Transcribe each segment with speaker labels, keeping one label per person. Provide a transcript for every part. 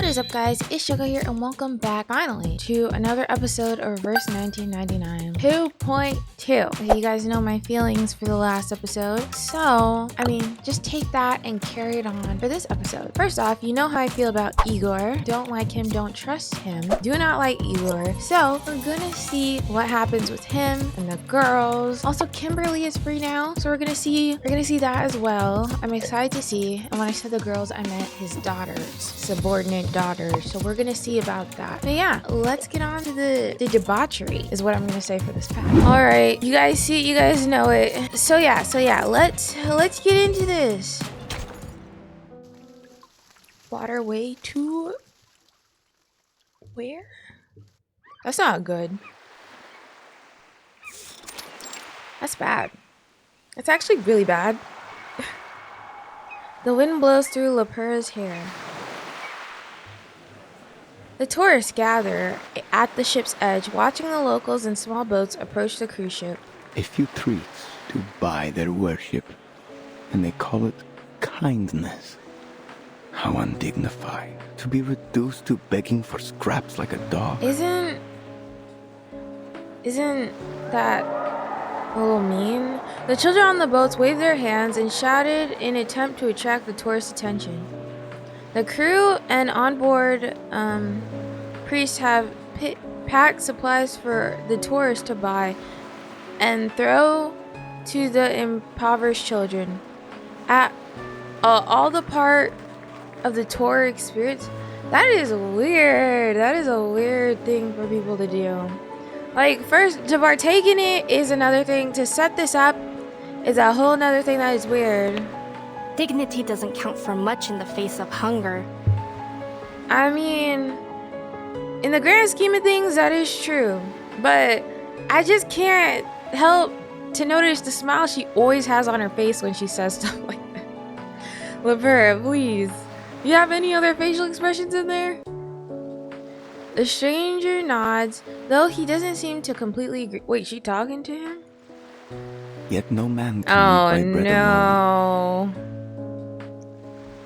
Speaker 1: What is up, guys? It's Shoko here, and welcome back finally to another episode of Reverse 1999 2.2. Okay, you guys know my feelings for the last episode, so just take that and carry it on for this episode. First off, you know how I feel about Igor. Don't like him, don't trust him. Do not like Igor. So we're gonna see what happens with him and the girls. Also, Kimberly is free now, so we're gonna see that as well. I'm excited to see. And when I said the girls, I meant his daughters, subordinate daughters. So we're gonna see about that. But yeah, let's get on to the debauchery is what I'm gonna say for this pack. All right, you guys see it, you guys know it. So yeah, let's get into this. Waterway to where? That's not good. That's bad. It's actually really bad. The wind blows through Lepura's hair. The tourists gather at the ship's edge, watching the locals in small boats approach the cruise ship.
Speaker 2: A few treats to buy their worship, and they call it kindness. How undignified to be reduced to begging for scraps like a dog.
Speaker 1: Isn't that a little mean? The children on the boats waved their hands and shouted in an attempt to attract the tourists' attention. The crew and onboard priests have packed supplies for the tourists to buy and throw to the impoverished children. At all the part of the tour experience, that is weird. That is a weird thing for people to do. Like, first, to partake in it is another thing. To set this up is a whole nother thing that is weird.
Speaker 3: Dignity doesn't count for much in the face of hunger.
Speaker 1: I mean, in the grand scheme of things, that is true. But I just can't help to notice the smile she always has on her face when she says stuff like that. Lepura, please. You have any other facial expressions in there? The stranger nods, though he doesn't seem to completely agree. Wait, she talking to him?
Speaker 2: Yet no man can live by bread alone.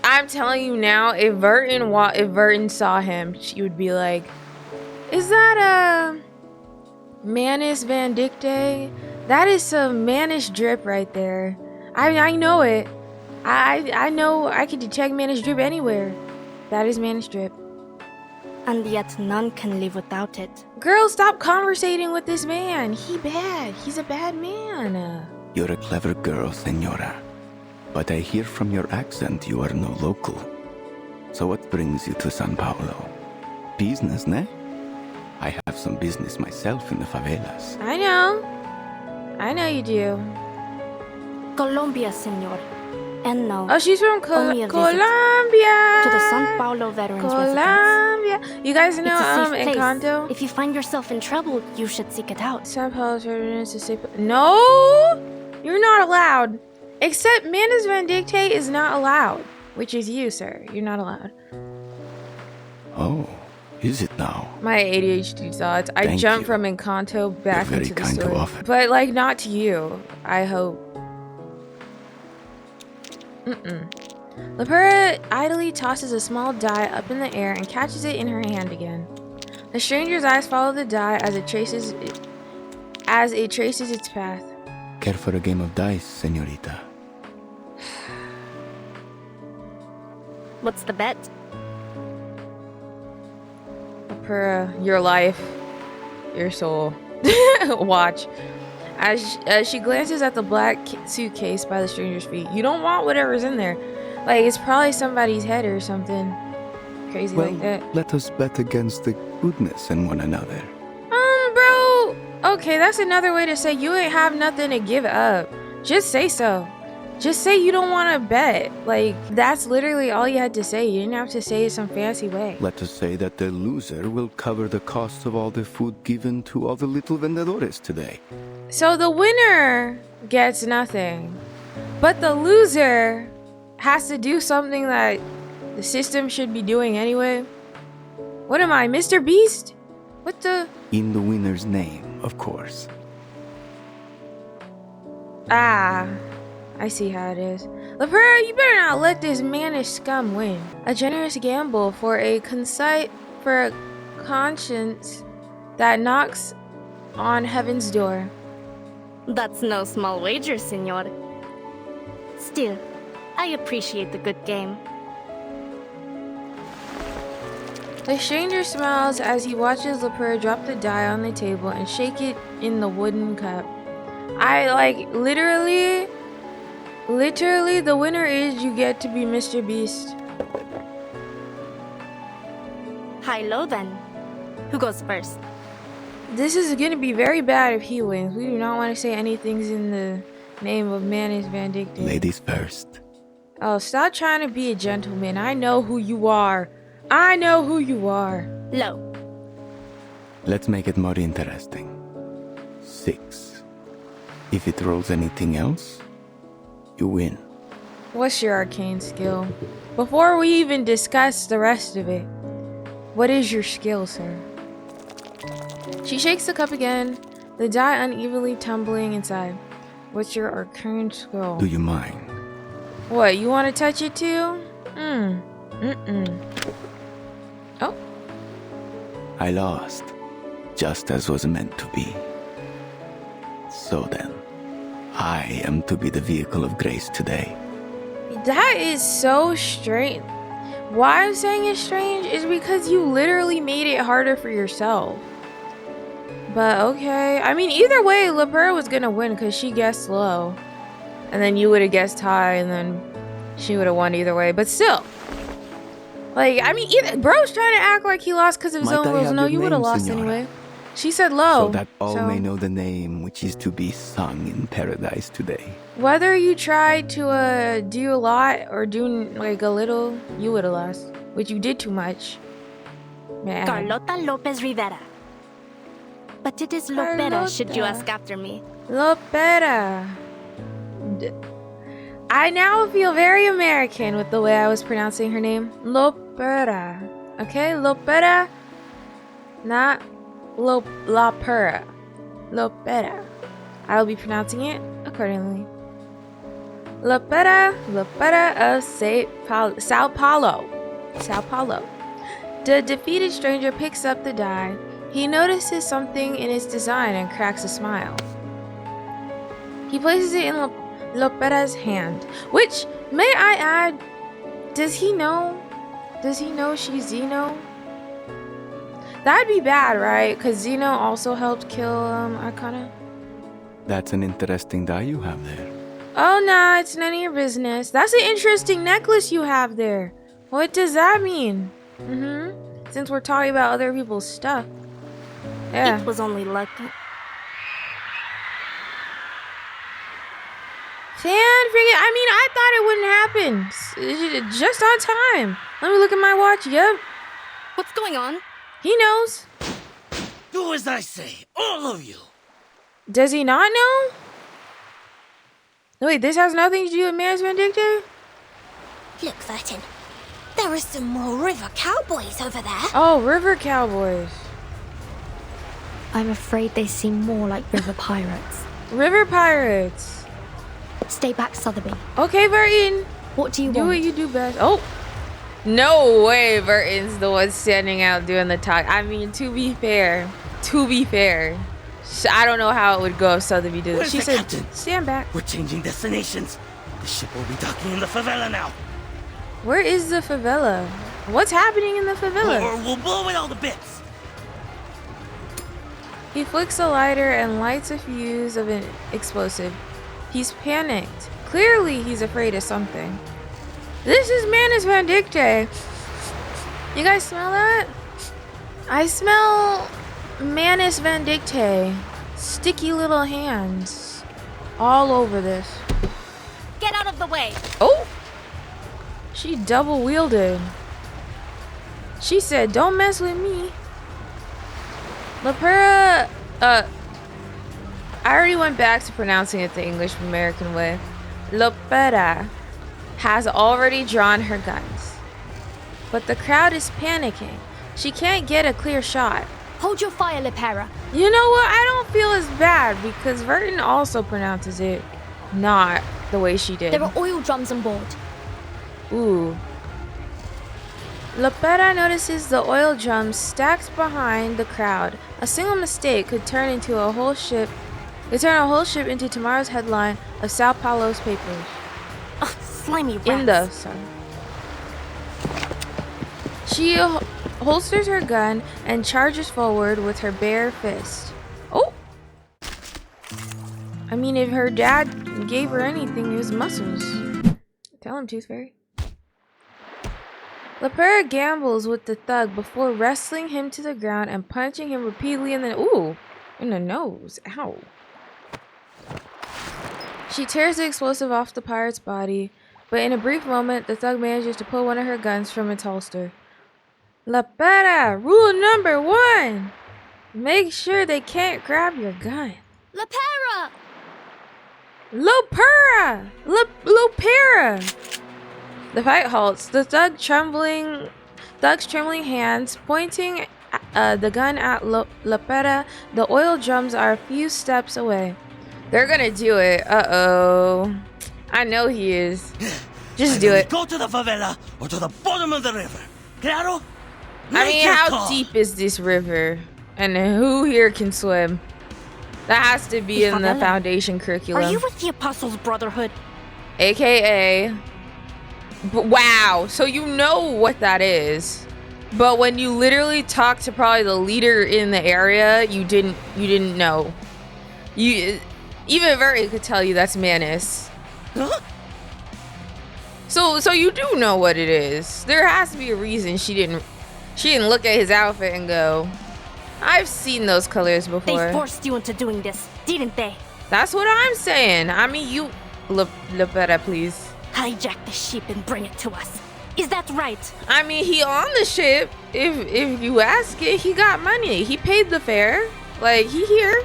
Speaker 1: I'm telling you now, if Verton saw him, she would be like, "Is that a Manus Van Dicte? That is some Manish drip right there. I know it. I know I can detect Manish drip anywhere. That is Manish drip."
Speaker 3: And yet none can live without it.
Speaker 1: Girl, stop conversating with this man. He's a bad man.
Speaker 2: You're a clever girl, senora. But I hear from your accent you are no local. So what brings you to São Paulo? Business, ne? I have some business myself in the favelas.
Speaker 1: I know you do.
Speaker 3: Colombia, senor. And no.
Speaker 1: Oh, she's from Colombia.
Speaker 3: To the São Paulo Veterans
Speaker 1: Colombia. You guys know
Speaker 3: it's a safe place.
Speaker 1: Encanto?
Speaker 3: If you find yourself in trouble, you should seek it out.
Speaker 1: São Paulo's Veterans is a safe. No! You're not allowed. Except Manus Van Dicte is not allowed. Which is you, sir. You're not allowed.
Speaker 2: Oh, is it now?
Speaker 1: My ADHD thoughts. I jumped from Encanto back into the story. But, like, not to you. I hope. Lepura idly tosses a small die up in the air and catches it in her hand again. The stranger's eyes follow the die as it traces its path.
Speaker 2: Care for a game of dice, senorita?
Speaker 3: What's the bet?
Speaker 1: Lepura, your life, your soul. Watch. As she glances at the black suitcase by the stranger's feet. You don't want whatever's in there. Like, it's probably somebody's head or something crazy like that.
Speaker 2: Let us bet against the goodness in one another.
Speaker 1: Bro. Okay, that's another way to say you ain't have nothing to give up. Just say so. Just say you don't want to bet. Like, that's literally all you had to say. You didn't have to say it some fancy way.
Speaker 2: Let us say that the loser will cover the cost of all the food given to all the little vendedores today.
Speaker 1: So the winner gets nothing, but the loser has to do something that the system should be doing anyway. What am I, Mr. Beast? What the?
Speaker 2: In the winner's name, of course.
Speaker 1: I see how it is. Lepera, you better not let this mannish scum win. A generous gamble for a conscience that knocks on heaven's door.
Speaker 3: That's no small wager, senor. Still, I appreciate the good game.
Speaker 1: The stranger smiles as he watches Lepera drop the die on the table and shake it in the wooden cup. Literally, the winner is you get to be Mr. Beast.
Speaker 3: High-low then. Who goes first?
Speaker 1: This is gonna be very bad if he wins. We do not want to say anything in the name of Manus Vindictive.
Speaker 2: Ladies first.
Speaker 1: Oh, stop trying to be a gentleman. I know who you are. I know who you are.
Speaker 3: Low.
Speaker 2: Let's make it more interesting. 6. If it rolls anything else, you win.
Speaker 1: What's your arcane skill? Before we even discuss the rest of it, what is your skill, sir? She shakes the cup again, the die unevenly tumbling inside. What's your arcane skill?
Speaker 2: Do you mind?
Speaker 1: What, you want to touch it too? Oh.
Speaker 2: I lost, just as was meant to be. So then, I am to be the vehicle of grace today.
Speaker 1: That is so strange. Why I'm saying it's strange is because you literally made it harder for yourself. But okay. I mean, either way, Lepera was gonna win because she guessed low. And then you would have guessed high, and then she would have won either way. But still. Like, I mean, bro's trying to act like he lost because of his own rules. No, you would have lost anyway. She said low.
Speaker 2: So that all may know the name which is to be sung in paradise today.
Speaker 1: Whether you tried to do a lot or do like a little, you would have lost. Which you did too much. Man.
Speaker 3: Carlota Lopez Rivera. But it is Lopera, should you ask after me.
Speaker 1: Lopera. I now feel very American with the way I was pronouncing her name. Lopera. Okay? Lopera. Not Lopera. Lopera. I will be pronouncing it accordingly. Lopera of Sao Paulo. Sao Paulo. The defeated stranger picks up the die. He notices something in its design and cracks a smile. He places it in Lopera's hand, which, may I add, does he know she's Zeno? That'd be bad, right? Because Zeno also helped kill Arcana.
Speaker 2: That's an interesting die you have there.
Speaker 1: Oh, nah, it's none of your business. That's an interesting necklace you have there. What does that mean? Since we're talking about other people's stuff. Yeah.
Speaker 3: It was only luck.
Speaker 1: I mean, I thought it wouldn't happen. Just on time. Let me look at my watch. Yep.
Speaker 3: What's going on?
Speaker 1: He knows.
Speaker 4: Do as I say, all of you.
Speaker 1: Does he not know? Wait, this has nothing to do with Manus Vindictive?
Speaker 5: Look, Vertin. There are some more river cowboys over there.
Speaker 1: Oh, river cowboys.
Speaker 6: I'm afraid they seem more like river pirates.
Speaker 1: River pirates.
Speaker 6: Stay back, Sotheby.
Speaker 1: Okay, Vertin.
Speaker 6: What do you
Speaker 1: do
Speaker 6: want?
Speaker 1: What you do best. Oh. No way Vertin's the one standing out doing the talk. I mean, to be fair, I don't know how it would go if Sotheby did it.
Speaker 4: Where's
Speaker 1: She
Speaker 4: the
Speaker 1: said,
Speaker 4: captain?
Speaker 1: stand back.
Speaker 4: We're changing destinations. The ship will be docking in the favela now.
Speaker 1: Where is the favela? What's happening in the favela?
Speaker 4: Or we'll blow it all to bits.
Speaker 1: He flicks a lighter and lights a fuse of an explosive. He's panicked. Clearly, he's afraid of something. This is Manus Vindictive. You guys smell that? I smell Manus Vindictive. Sticky little hands. All over this.
Speaker 3: Get out of the way!
Speaker 1: Oh! She double wielded. She said, don't mess with me. Lepera, I already went back to pronouncing it the English American way. Lepera has already drawn her guns. But the crowd is panicking. She can't get a clear shot.
Speaker 6: Hold your fire, Lepera.
Speaker 1: You know what? I don't feel as bad because Vertin also pronounces it not the way she did.
Speaker 6: There are oil drums on board.
Speaker 1: Ooh. Lepera notices the oil drums stacked behind the crowd. A single mistake could turn a whole ship into tomorrow's headline of Sao Paulo's papers.
Speaker 3: Ugh, slimy rats.
Speaker 1: In the sun. She holsters her gun and charges forward with her bare fist. Oh! I mean, if her dad gave her anything, it was muscles. Tell him, Tooth Fairy. Lepera gambles with the thug before wrestling him to the ground and punching him repeatedly in the nose. Ow. She tears the explosive off the pirate's body, but in a brief moment, the thug manages to pull one of her guns from its holster. Lepera, rule number 1. Make sure they can't grab your gun.
Speaker 6: Lepera!
Speaker 1: Lopera! The fight halts. The thug's trembling hands pointing the gun at Lepera. The oil drums are a few steps away. They're gonna do it. Uh-oh. I know he is. Just do it.
Speaker 4: Go to the favela or to the bottom of the river. Claro?
Speaker 1: I mean, how deep is this river? And who here can swim? That has to be in the foundation curriculum.
Speaker 3: Are you with the Apostles' Brotherhood?
Speaker 1: AKA. Wow, so you know what that is. But when you literally talk to probably the leader in the area, you didn't know. Even Veri could tell you that's Manus.
Speaker 4: Huh?
Speaker 1: So you do know what it is. There has to be a reason she didn't look at his outfit and go, I've seen those colors before.
Speaker 3: They forced you into doing this, didn't they?
Speaker 1: That's what I'm saying. I mean, you Lepera, please.
Speaker 3: Hijack the ship and bring it to us. Is that right?
Speaker 1: I mean, he on the ship. If you ask it, he got money. He paid the fare. Like, he here.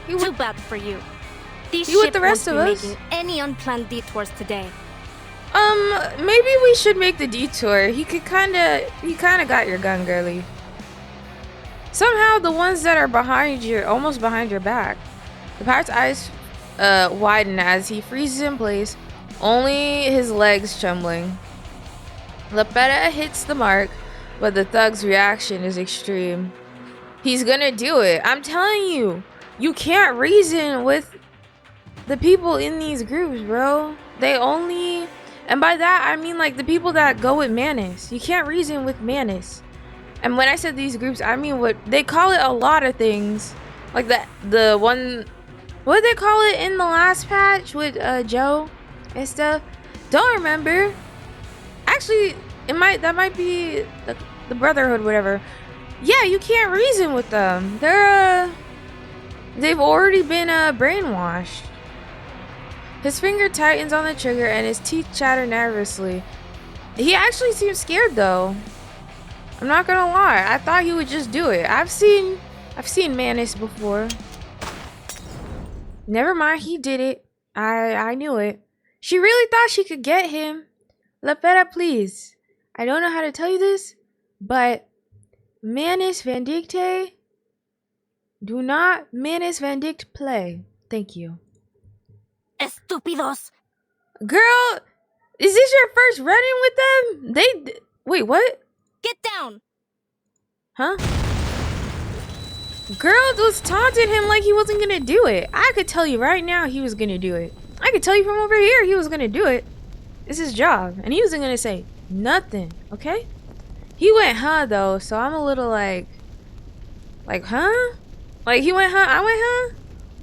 Speaker 3: Too bad for you. This
Speaker 1: He with
Speaker 3: ship
Speaker 1: the rest
Speaker 3: won't
Speaker 1: of
Speaker 3: be
Speaker 1: us.
Speaker 3: making any unplanned detours today.
Speaker 1: Maybe we should make the detour. He kind of got your gun, girly. Somehow the ones that are almost behind your back. The pirate's eyes widen as he freezes in place, only his legs trembling. Lepera hits the mark, but the thug's reaction is extreme. He's gonna do it. I'm telling you, you can't reason with the people in these groups, bro. And by that I mean like the people that go with Manus. You can't reason with Manus. And when I said these groups, I mean what they call it a lot of things. Like the one, what did they call it in the last patch with Joe and stuff? Don't remember. Actually, that might be the Brotherhood, whatever. Yeah, you can't reason with them. They've already been brainwashed. His finger tightens on the trigger and his teeth chatter nervously. He actually seems scared though. I'm not gonna lie. I thought he would just do it. I've seen Manus before. Never mind, he did it. I knew it. She really thought she could get him. Lepera, please. I don't know how to tell you this, but Manus Vindicte. Do not Manus Vindicte play. Thank you.
Speaker 3: Estúpidos!
Speaker 1: Girl, is this your first run-in with them? Wait, what?
Speaker 3: Get down!
Speaker 1: Huh? Girl was taunting him like he wasn't gonna do it. I could tell you right now he was gonna do it. I could tell you from over here he was gonna do it. It's his job. And he wasn't gonna say nothing, okay? He went huh though, so I'm a little like huh? Like he went huh, I went huh?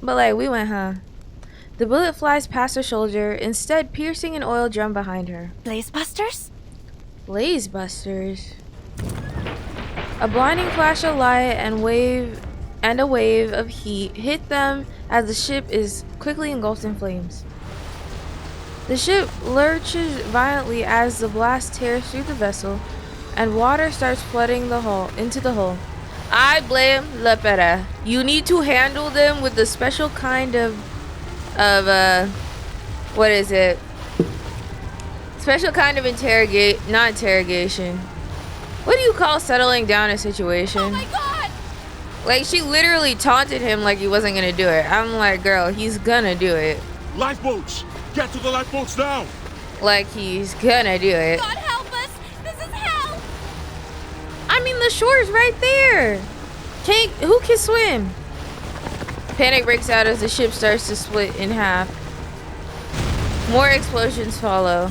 Speaker 1: But like we went huh. The bullet flies past her shoulder, instead piercing an oil drum behind her.
Speaker 3: Blazebusters?
Speaker 1: Blazebusters. A blinding flash of light and a wave of heat hit them as the ship is quickly engulfed in flames. The ship lurches violently as the blast tears through the vessel and water starts flooding into the hull. I blame Lepera. You need to handle them with the special kind of what is it? Special kind of not interrogation. What do you call settling down a situation?
Speaker 3: Oh my god!
Speaker 1: Like, she literally taunted him like he wasn't gonna do it. I'm like, girl, he's gonna do it.
Speaker 7: Lifeboats! Get to the lifeboats now!
Speaker 1: Like he's gonna do it.
Speaker 5: God help us! This is hell!
Speaker 1: I mean, the shore's right there. Who can swim? Panic breaks out as the ship starts to split in half. More explosions follow.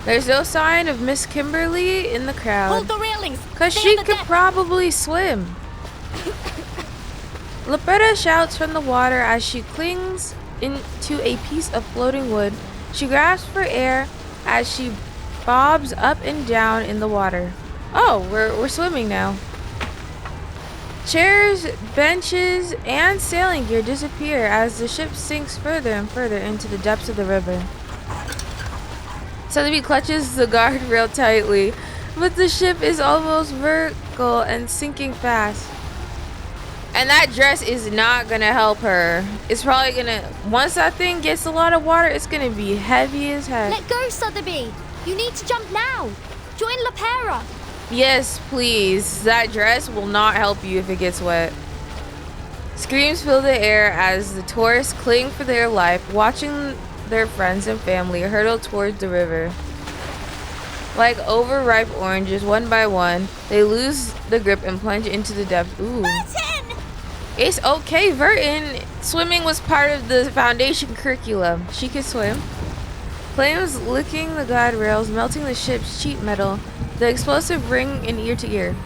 Speaker 1: There's no sign of Miss Kimberly in the crowd.
Speaker 5: Hold the railings!
Speaker 1: Cause
Speaker 5: Stay
Speaker 1: she
Speaker 5: on the
Speaker 1: could
Speaker 5: deck.
Speaker 1: probably swim. Leperta shouts from the water as she clings into a piece of floating wood. She grasps for air as she bobs up and down in the water. Oh, we're swimming now. Chairs, benches, and sailing gear disappear as the ship sinks further and further into the depths of the river. Sotheby clutches the guardrail tightly, but the ship is almost vertical and sinking fast. And that dress is not gonna help her. It's probably gonna, once that thing gets a lot of water, it's gonna be heavy as heck.
Speaker 5: Let go, Sotheby! You need to jump now! Join Lepera!
Speaker 1: Yes, please. That dress will not help you if it gets wet. Screams fill the air as the tourists cling for their life, watching their friends and family hurtle towards the river. Like overripe oranges, one by one, they lose the grip and plunge into the depths. Ooh.
Speaker 5: Burton!
Speaker 1: It's okay, Verton. Swimming was part of the foundation curriculum. She could swim. Flames licking the guide rails, melting the ship's sheet metal. The explosive ring in ear to ear.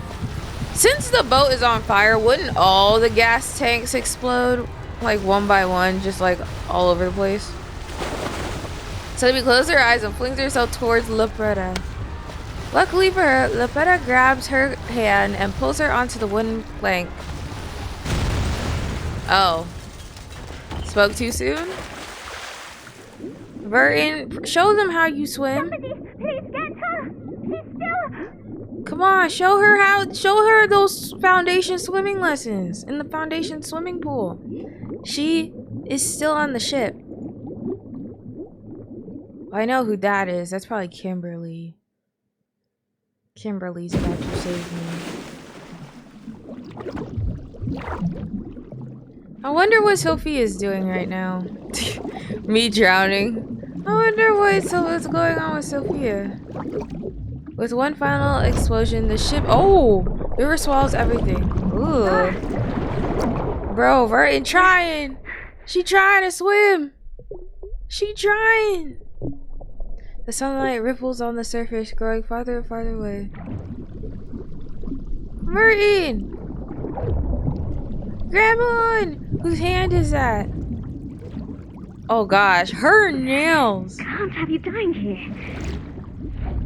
Speaker 1: Since the boat is on fire, wouldn't all the gas tanks explode? Like one by one, just like all over the place? Sotheby closes her eyes and flings herself towards Leperta. Luckily for her, Leperta grabs her hand and pulls her onto the wooden plank. Oh. Spoke too soon? Verton, show them how you swim.
Speaker 5: Somebody, please get her! She's still...
Speaker 1: Come on, show her those foundation swimming lessons in the foundation swimming pool. She is still on the ship. I know who that is. That's probably Kimberly. Kimberly's about to save me. I wonder what Sophie is doing right now. Me drowning. I wonder what's going on with Sophia. With one final explosion, the ship... Oh! The river swallows everything. Ooh. Bro, Verton trying. She trying to swim. She trying. The sunlight ripples on the surface, growing farther and farther away. Verton! Grab on! Whose hand is that? Oh gosh, her nails!
Speaker 8: Can't have you dying here.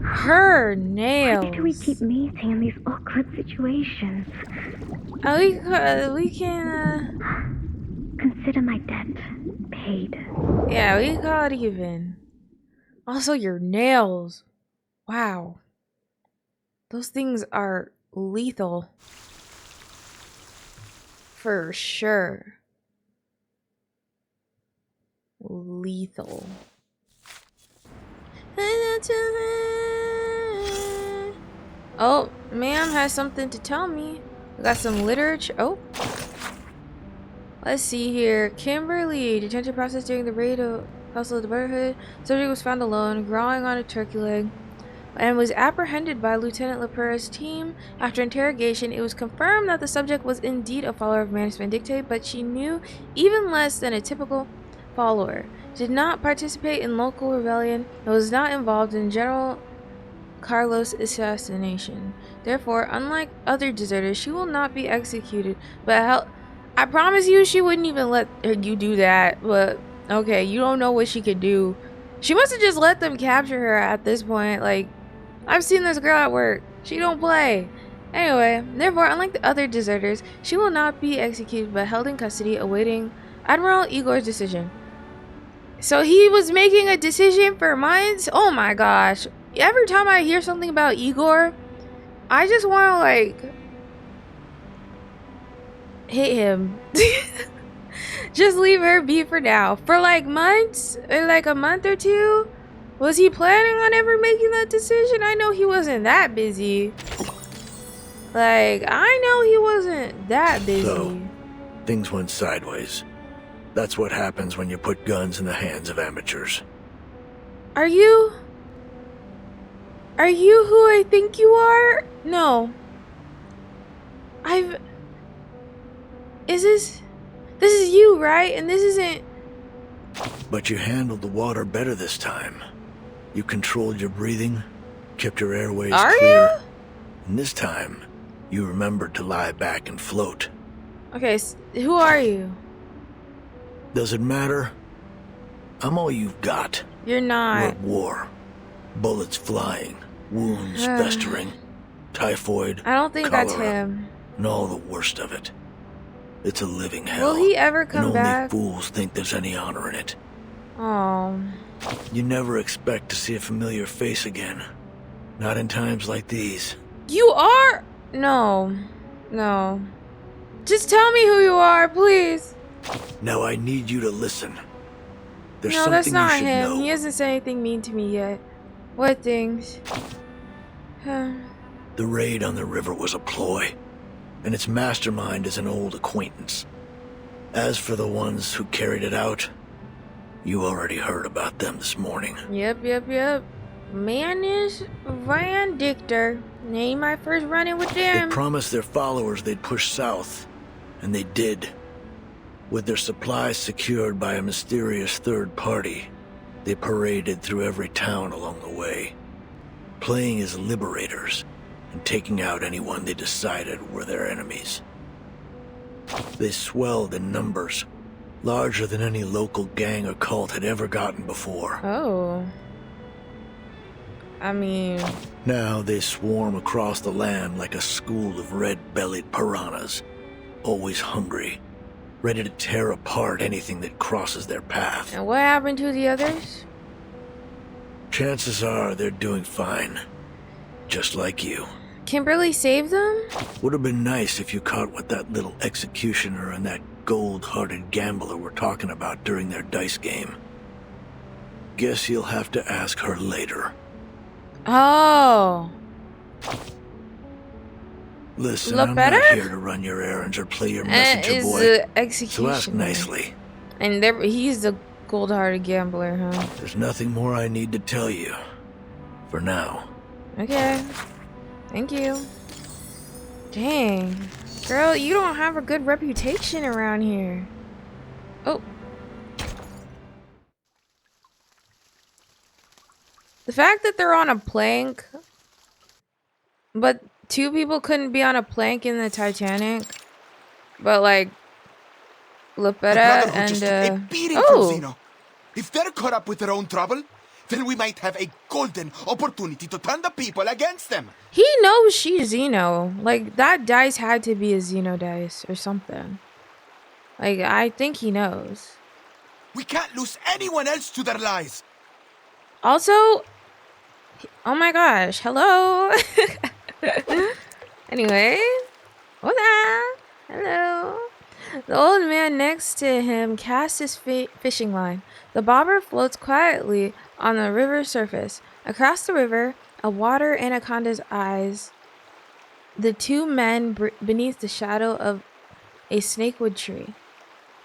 Speaker 1: Her nails!
Speaker 8: Why do we keep meeting in these awkward situations?
Speaker 1: We can,
Speaker 8: Consider my debt paid.
Speaker 1: yeah, we call it even. Also, your nails. Wow. Those things are lethal. For sure. Lethal. Oh, ma'am has something to tell me. We got some literature. Oh. Let's see here. Kimberly, detention process during the raid of Hustle of the Brotherhood. Subject was found alone, growling on a turkey leg, and was apprehended by Lieutenant Lepera's team. After interrogation, it was confirmed that the subject was indeed a follower of Management Dictate, but she knew even less than a typical follower. Did not participate in local rebellion, and was not involved in General Carlos' assassination. Therefore, unlike other deserters, she will not be executed. But I promise you, she wouldn't even let you do that. But okay, you don't know what she could do. She must have just let them capture her at this point. Like, I've seen this girl at work. She don't play. Anyway, therefore, unlike the other deserters, she will not be executed but held in custody awaiting Admiral Igor's decision. So he was making a decision for months? Oh my gosh. Every time I hear something about Igor, I just want to, like, hit him. Just leave her be for now. For like months, or like a month or two, was he planning on ever making that decision? I know he wasn't that busy. Like, I know he wasn't that busy.
Speaker 9: So, things went sideways.
Speaker 7: That's what happens when you put guns in the hands of amateurs.
Speaker 1: Are you who I think you are? No. This is you, right? And this isn't...
Speaker 7: But you handled the water better this time. You controlled your breathing, kept your airways clear. And this time, you remembered to lie back and float.
Speaker 1: Okay, who are you?
Speaker 7: Does it matter? I'm all you've got.
Speaker 1: You're not.
Speaker 7: We're at war. Bullets flying, wounds festering, typhoid,
Speaker 1: I don't think
Speaker 7: cholera,
Speaker 1: that's him.
Speaker 7: and all the worst of it. It's a living hell.
Speaker 1: Will he ever come
Speaker 7: and
Speaker 1: back?
Speaker 7: Only fools think there's any honor in it.
Speaker 1: Oh.
Speaker 7: You never expect to see a familiar face again. Not in times like these.
Speaker 1: You are? No. No. Just tell me who you are, please.
Speaker 7: Now I need you to listen. There's
Speaker 1: No,
Speaker 7: something
Speaker 1: that's not
Speaker 7: you should
Speaker 1: him.
Speaker 7: know.
Speaker 1: He hasn't said anything mean to me yet. What things?
Speaker 7: The raid on the river was a ploy, and its mastermind is an old acquaintance. As for the ones who carried it out, you already heard about them this morning.
Speaker 1: Yep. Man is Van Dictor. Ain't my first run-in with them.
Speaker 7: They promised their followers they'd push south, and they did. With their supplies secured by a mysterious third party, they paraded through every town along the way, playing as liberators and taking out anyone they decided were their enemies. They swelled in numbers, larger than any local gang or cult had ever gotten before.
Speaker 1: Oh. I mean...
Speaker 7: Now they swarm across the land like a school of red-bellied piranhas, always hungry, ready to tear apart anything that crosses their path.
Speaker 1: And what happened to the others?
Speaker 7: Chances are they're doing fine, just like you.
Speaker 1: Kimberly saved them?
Speaker 7: Would have been nice if you caught what that little executioner and that gold-hearted gambler were talking about during their dice game. Guess you'll have to ask her later.
Speaker 1: Oh.
Speaker 7: Listen, I'm not here to run your errands or play your messenger boy, so ask nicely.
Speaker 1: And he's the gold-hearted gambler, huh?
Speaker 7: There's nothing more I need to tell you. For now.
Speaker 1: Okay. Thank you. Dang. Girl, you don't have a good reputation around here. Oh. The fact that they're on a plank, but two people couldn't be on a plank in the Titanic, but like Lepeta and
Speaker 9: oh, if they're caught up with their own trouble, then we might have a golden opportunity to turn the people against them.
Speaker 1: He knows she's Xeno. Like, that dice had to be a Xeno dice or something. Like, I think he knows.
Speaker 9: We can't lose anyone else to their lies.
Speaker 1: Also, oh my gosh, hello. Anyway, hola, hello. The old man next to him casts his fishing line. The bobber floats quietly on the river surface. Across the river, a water anaconda's eyes the two men beneath the shadow of a snakewood tree.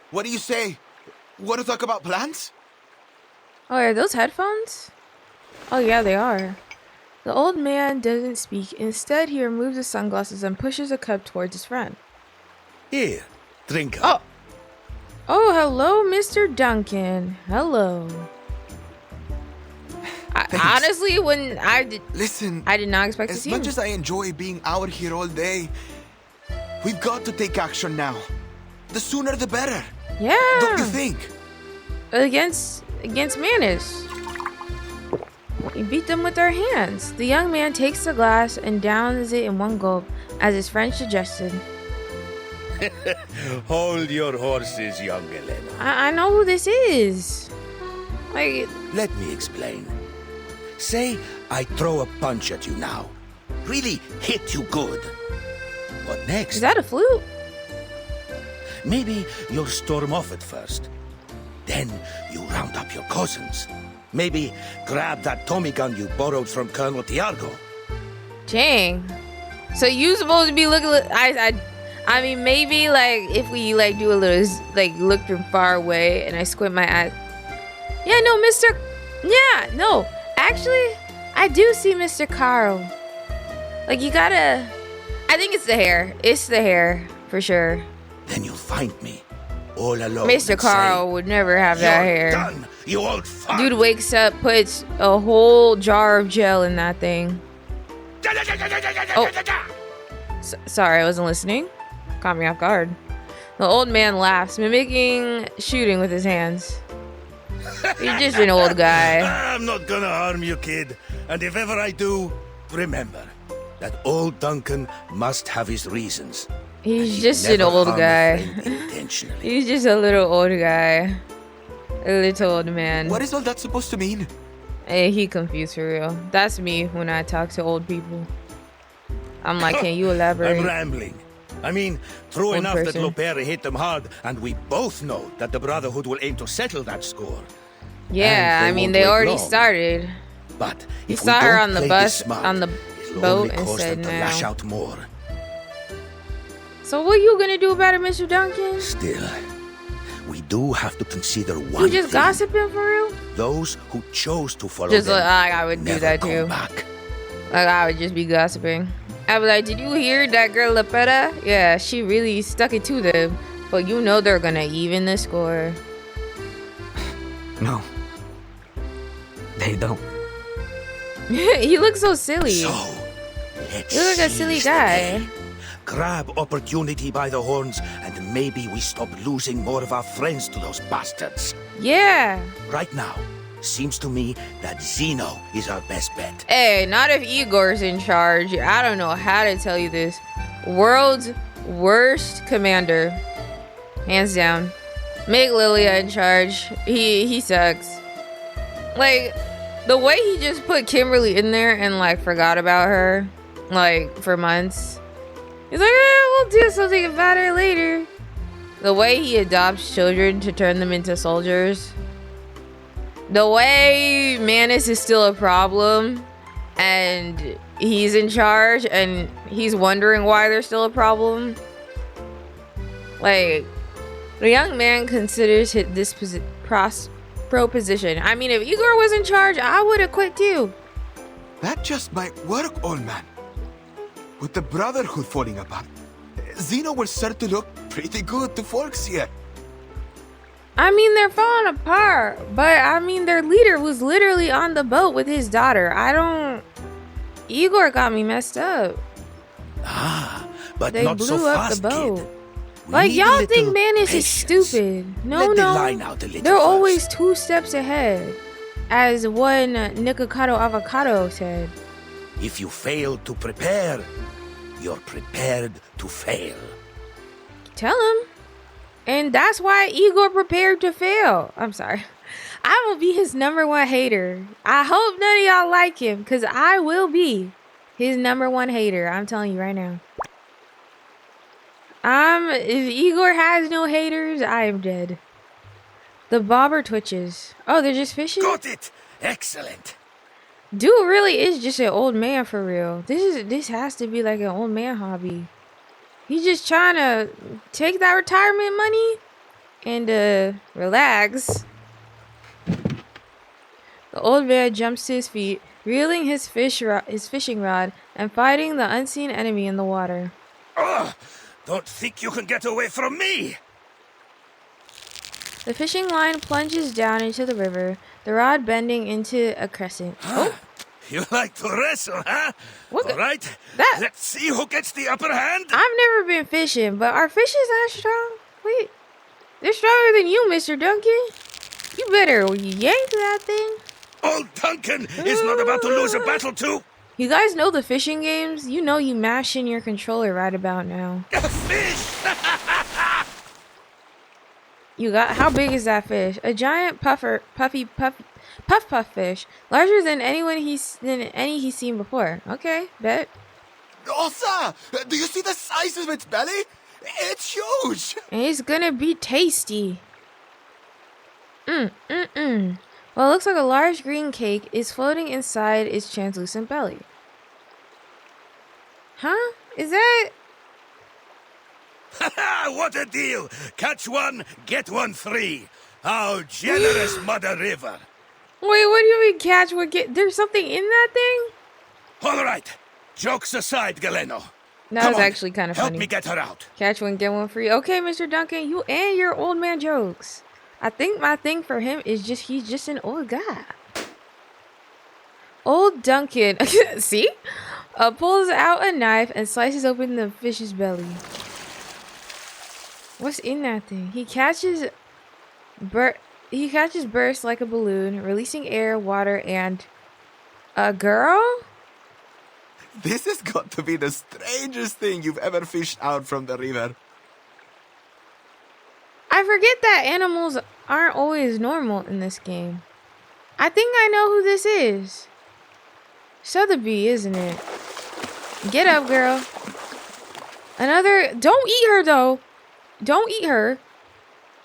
Speaker 9: What do you say? Want to talk about plans?
Speaker 1: Oh, are those headphones? Oh yeah, they are. The old man doesn't speak. Instead, he removes his sunglasses and pushes a cup towards his friend.
Speaker 4: Here, drink up.
Speaker 1: Oh, hello, Mr. Duncan. Hello. Honestly, when
Speaker 9: Listen,
Speaker 1: I did not expect to see him.
Speaker 9: As much as I enjoy being out here all day, we've got to take action now. The sooner the better.
Speaker 1: Yeah.
Speaker 9: Don't you think?
Speaker 1: Against Manus. We beat them with our hands. The young man takes the glass and downs it in one gulp, as his friend suggested.
Speaker 4: Hold your horses, young Elena.
Speaker 1: I know who this is. Like,
Speaker 4: let me explain. Say I throw a punch at you now. Really hit you good. What next?
Speaker 1: Is that a flute?
Speaker 4: Maybe you'll storm off at first. Then you round up your cousins. Maybe grab that Tommy gun you borrowed from Colonel Tiago.
Speaker 1: Dang. So you supposed to be looking... I mean, maybe like if we like do a little like look from far away and I squint my eyes. Yeah, no, Mr. Yeah, no. Actually, I do see Mr. Carl. Like you gotta. I think it's the hair. It's the hair for sure.
Speaker 4: Then you'll find me all alone.
Speaker 1: Mr. Carl would never have that hair.
Speaker 4: Done, you old fuck.
Speaker 1: Dude wakes up, puts a whole jar of gel in that thing. Oh. Sorry, I wasn't listening. Caught me off guard. The old man laughs, mimicking shooting with his hands. He's just an old guy.
Speaker 4: I'm not gonna harm you, kid. And if ever I do, remember that old Duncan must have his reasons.
Speaker 1: He's just an old guy. He's just a little old guy. A little old man.
Speaker 9: What is all that supposed to mean?
Speaker 1: Hey, he confused for real. That's me when I talk to old people. I'm like, can you elaborate?
Speaker 4: I'm rambling. I mean, true
Speaker 1: Old
Speaker 4: enough
Speaker 1: person.
Speaker 4: that Lopere hit them hard, and we both know that the Brotherhood will aim to settle that score.
Speaker 1: Yeah,
Speaker 4: And
Speaker 1: I mean,
Speaker 4: won't
Speaker 1: they
Speaker 4: wait
Speaker 1: already
Speaker 4: long.
Speaker 1: started.
Speaker 4: But
Speaker 1: He
Speaker 4: if we
Speaker 1: saw her
Speaker 4: don't
Speaker 1: on the
Speaker 4: play
Speaker 1: bus,
Speaker 4: this smart,
Speaker 1: on the
Speaker 4: it'll
Speaker 1: boat,
Speaker 4: only
Speaker 1: and
Speaker 4: cause
Speaker 1: said
Speaker 4: them to lash
Speaker 1: no.
Speaker 4: out more.
Speaker 1: So what you gonna do about it, Mr. Duncan?
Speaker 4: Still, we do have to consider
Speaker 1: You
Speaker 4: one
Speaker 1: just
Speaker 4: thing.
Speaker 1: gossiping for real?
Speaker 4: Those who chose to follow
Speaker 1: Just
Speaker 4: them
Speaker 1: like I would do
Speaker 4: never
Speaker 1: that
Speaker 4: come
Speaker 1: too.
Speaker 4: back.
Speaker 1: Like I would just be gossiping. I'd be like, did you hear that girl Lepeta? Yeah, she really stuck it to them. But you know they're gonna even the score.
Speaker 10: No. They don't.
Speaker 1: He looks so silly.
Speaker 4: So,
Speaker 1: You look like a silly guy.
Speaker 4: Grab opportunity by the horns, and maybe we stop losing more of our friends to those bastards.
Speaker 1: Yeah.
Speaker 4: Right now, seems to me that Zeno is our best bet.
Speaker 1: Hey, not if Igor's in charge. I don't know how to tell you this. World's worst commander. Hands down. Make Lilia in charge. He sucks. Like, the way he just put Kimberly in there and like forgot about her, like for months. He's like, we'll do something about her later. The way he adopts children to turn them into soldiers. The way Manus is still a problem and he's in charge and he's wondering why they're still a problem. Like, the young man considers this proposition. I mean, if Igor was in charge, I would have quit too.
Speaker 9: That just might work, old man. With the Brotherhood falling apart, Zeno will start to look pretty good to folks here.
Speaker 1: I mean, they're falling apart, but I mean, their leader was literally on the boat with his daughter. Igor got me messed up.
Speaker 4: But
Speaker 1: They
Speaker 4: not
Speaker 1: blew
Speaker 4: so
Speaker 1: up
Speaker 4: fast,
Speaker 1: the boat.
Speaker 4: kid. We
Speaker 1: Like,
Speaker 4: need a
Speaker 1: y'all
Speaker 4: little
Speaker 1: think Manus is
Speaker 4: patience.
Speaker 1: stupid. No,
Speaker 4: Let the
Speaker 1: no.
Speaker 4: line out a little
Speaker 1: They're
Speaker 4: first.
Speaker 1: always 2 steps ahead. As one Nikocado Avocado said.
Speaker 4: If you fail to prepare, you're prepared to fail.
Speaker 1: Tell him. And that's why Igor prepared to fail. I'm sorry. I will be his #1 hater. I hope none of y'all like him, because I will be his #1 hater. I'm telling you right now. If Igor has no haters, I am dead. The bobber twitches. Oh, they're just fishing?
Speaker 4: Got it! Excellent!
Speaker 1: Dude really is just an old man for real. This has to be like an old man hobby. He's just trying to take that retirement money and relax. The old man jumps to his feet, reeling his fishing rod and fighting the unseen enemy in the water.
Speaker 4: Ugh! Don't think you can get away from me!
Speaker 1: The fishing line plunges down into the river, the rod bending into a crescent. Oh,
Speaker 4: You like to wrestle, huh?
Speaker 1: What
Speaker 4: All right,
Speaker 1: that-
Speaker 4: let's see who gets the upper hand.
Speaker 1: I've never been fishing, but are fishes that strong? Wait, they're stronger than you, Mr. Duncan. You better yank that thing.
Speaker 4: Old Duncan is not about to lose a battle to
Speaker 1: You guys know the fishing games? You know you mash in your controller right about now.
Speaker 4: a fish.
Speaker 1: You got, how big is that fish? A giant puff fish, larger than any he's seen before. Okay, bet.
Speaker 9: Osa! Do you see the size of its belly? It's huge!
Speaker 1: And it's gonna be tasty. Well, it looks like a large green cake is floating inside its translucent belly. Huh? Is that...
Speaker 4: What a deal! Catch one, get one free. How generous, Mother River.
Speaker 1: Wait, what do you mean catch one get? There's something in that thing?
Speaker 4: All right. Jokes aside, Galeno.
Speaker 1: That was actually kind of funny.
Speaker 4: Help me get her out.
Speaker 1: Catch one, get one free. Okay, Mr. Duncan, you and your old man jokes. I think my thing for him is just he's just an old guy. Old Duncan, see? Pulls out a knife and slices open the fish's belly. What's in that thing? He catches bursts like a balloon, releasing air, water, and a girl?
Speaker 9: This has got to be the strangest thing you've ever fished out from the river.
Speaker 1: I forget that animals aren't always normal in this game. I think I know who this is. Sotheby, isn't it? Get up, girl. Don't eat her, though. Don't eat her.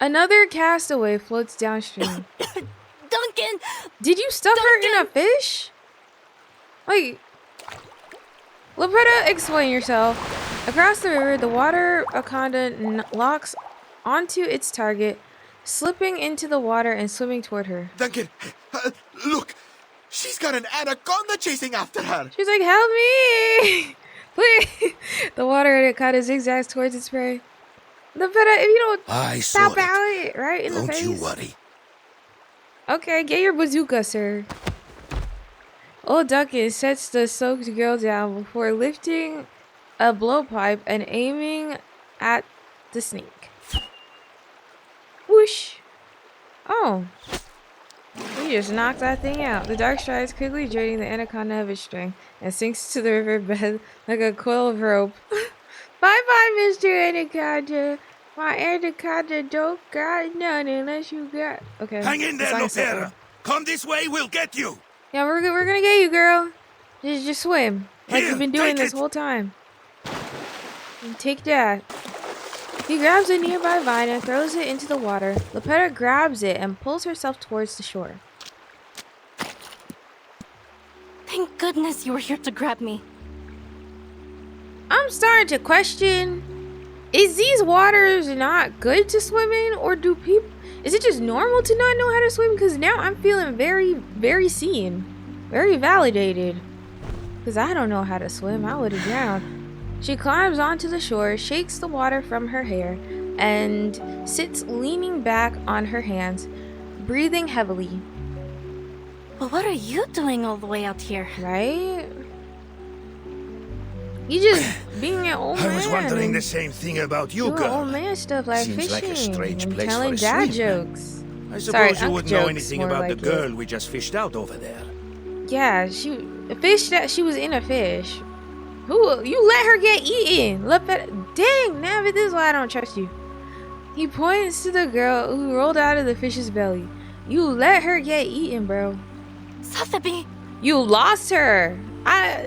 Speaker 1: Another castaway floats downstream.
Speaker 3: Duncan!
Speaker 1: Did you stuff her in a fish? Wait. Lepetta, explain yourself. Across the river, the water anaconda locks onto its target, slipping into the water and swimming toward her.
Speaker 9: Duncan, look! She's got an anaconda chasing after her!
Speaker 1: She's like, help me! Please! The water anaconda zigzags towards its prey. Lepetta, if you don't stop out it right in the face.
Speaker 4: Don't you worry.
Speaker 1: Okay, get your bazooka, sir. Old Duncan sets the soaked girl down before lifting a blowpipe and aiming at the snake. Whoosh! Oh. He just knocked that thing out. The dark strides quickly draining the anaconda of its strength and sinks to the riverbed like a coil of rope. Bye-bye, Mr. Anaconda. My anaconda don't got none unless you got... Okay.
Speaker 4: Hang in there, Lopera. Come this way, we'll get you.
Speaker 1: Yeah, we're gonna get you, girl. Just swim. Like
Speaker 4: Here,
Speaker 1: you've been doing this whole time. And take that. He grabs a nearby vine and throws it into the water. Lepetta grabs it and pulls herself towards the shore.
Speaker 3: Thank goodness you were here to grab me.
Speaker 1: I'm starting to question, is these waters not good to swim in, or is it just normal to not know how to swim? Because now I'm feeling very, very seen, very validated. Because I don't know how to swim, I would have drowned. She climbs onto the shore, shakes the water from her hair, and sits leaning back on her hands, breathing heavily.
Speaker 3: Well, what are you doing all the way out here?
Speaker 1: Right? You just being an old man.
Speaker 4: I was wondering the same thing about you, girl.
Speaker 1: Old man stuff like
Speaker 4: Seems
Speaker 1: fishing
Speaker 4: like a strange
Speaker 1: and
Speaker 4: place
Speaker 1: telling
Speaker 4: for a
Speaker 1: dad
Speaker 4: swim.
Speaker 1: jokes.
Speaker 4: I suppose
Speaker 1: Sorry,
Speaker 4: you wouldn't know
Speaker 1: jokes,
Speaker 4: anything
Speaker 1: more
Speaker 4: about
Speaker 1: like
Speaker 4: the girl we just fished out over there.
Speaker 1: Yeah, a fish that she was in a fish. Who you let her get eaten? Dang, Navi, this is why I don't trust you. He points to the girl who rolled out of the fish's belly. You let her get eaten, bro.
Speaker 3: Sotheby!
Speaker 1: You lost her.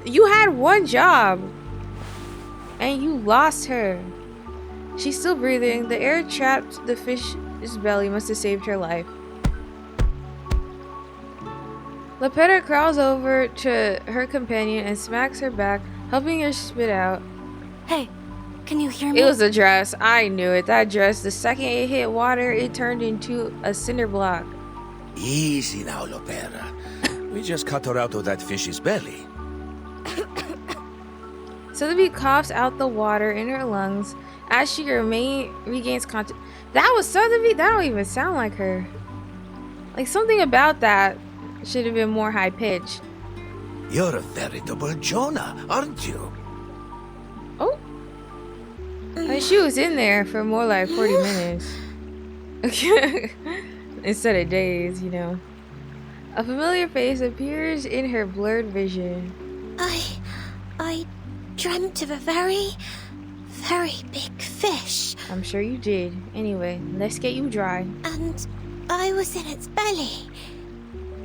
Speaker 1: You had one job. And you lost her. She's still breathing. The air trapped the fish's belly must have saved her life. Lepetta crawls over to her companion and smacks her back, helping her spit out.
Speaker 3: Hey, can you hear me?
Speaker 1: It was a dress. I knew it. That dress, the second it hit water, it turned into a cinder block.
Speaker 4: Easy now, Lopera. We just cut her out of that fish's belly.
Speaker 1: Sotheby coughs out the water in her lungs as she regains consciousness. That was Sotheby? That don't even sound like her. Like, something about that should have been more high-pitched.
Speaker 4: You're a veritable Jonah, aren't you?
Speaker 1: Oh. She was in there for more like 40 minutes. Instead of days, you know. A familiar face appears in her blurred vision.
Speaker 5: I dreamt of a very, very big fish.
Speaker 1: I'm sure you did. Anyway, let's get you dry.
Speaker 5: And I was in its belly.